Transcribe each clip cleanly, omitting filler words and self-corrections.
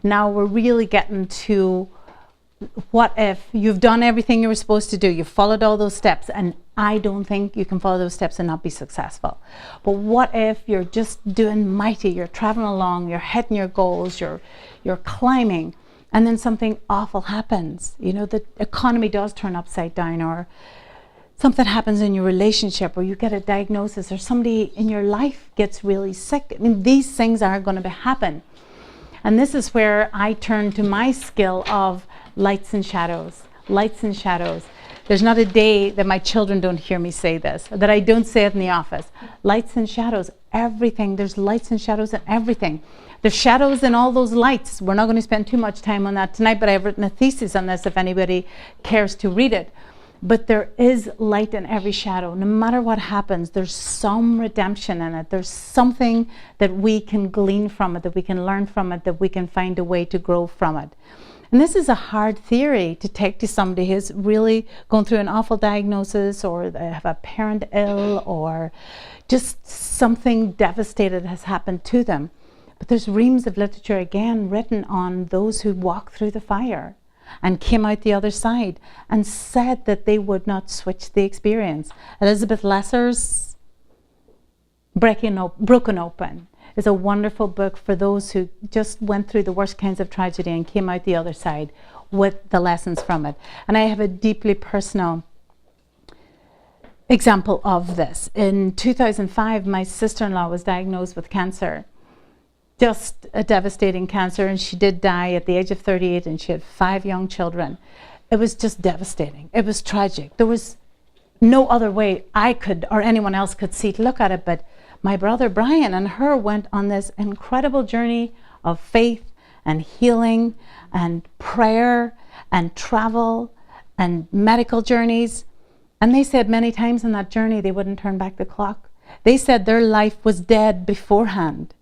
Now we're really getting to what if you've done everything you were supposed to do, you've followed all those steps, and I don't think you can follow those steps and not be successful. But what if you're just doing mighty, you're traveling along, you're hitting your goals, you're climbing, and then something awful happens. You know, the economy does turn upside down, or something happens in your relationship, or you get a diagnosis, or somebody in your life gets really sick. I mean, these things are going to happen. And this is where I turn to my skill of lights and shadows. Lights and shadows. There's not a day that my children don't hear me say this, that I don't say it in the office. Lights and shadows, everything. There's lights and shadows in everything. There's shadows in all those lights. We're not going to spend too much time on that tonight, but I've written a thesis on this if anybody cares to read it. But there is light in every shadow. No matter what happens, there's some redemption in it. There's something that we can glean from it, that we can learn from it, that we can find a way to grow from it. And this is a hard theory to take to somebody who's really going through an awful diagnosis, or they have a parent ill, or just something devastating has happened to them. But there's reams of literature, again, written on those who walked through the fire and came out the other side and said that they would not switch the experience. Elizabeth Lesser's Broken Open is a wonderful book for those who just went through the worst kinds of tragedy and came out the other side with the lessons from it. And I have a deeply personal example of this. In 2005, my sister-in-law was diagnosed with cancer. Just a devastating cancer, and she did die at the age of 38, and she had 5 young children. It was just devastating. It was tragic. There was no other way I could, or anyone else could see to look at it, but my brother Brian and her went on this incredible journey of faith and healing and prayer and travel and medical journeys. And they said many times in that journey they wouldn't turn back the clock. They said their life was dead beforehand.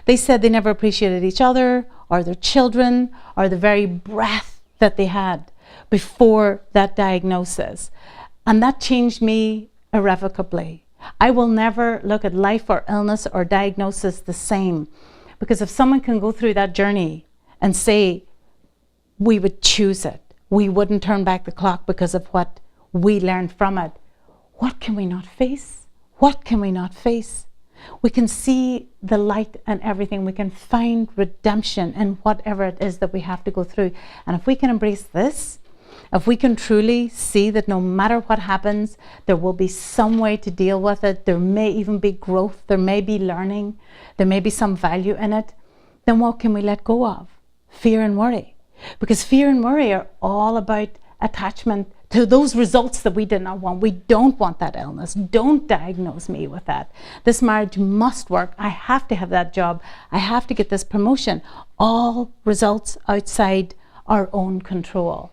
They said they never appreciated each other or their children or the very breath that they had before that diagnosis. And that changed me irrevocably. I will never look at life or illness or diagnosis the same, because if someone can go through that journey and say we would choose it, we wouldn't turn back the clock because of what we learned from it, what can we not face? What can we not face? We can see the light and everything. We can find redemption in whatever it is that we have to go through. And if we can embrace this, if we can truly see that no matter what happens, there will be some way to deal with it, there may even be growth, there may be learning, there may be some value in it, then what can we let go of? Fear and worry. Because fear and worry are all about attachment to those results that we did not want. We don't want that illness. Don't diagnose me with that. This marriage must work. I have to have that job. I have to get this promotion. All results outside our own control.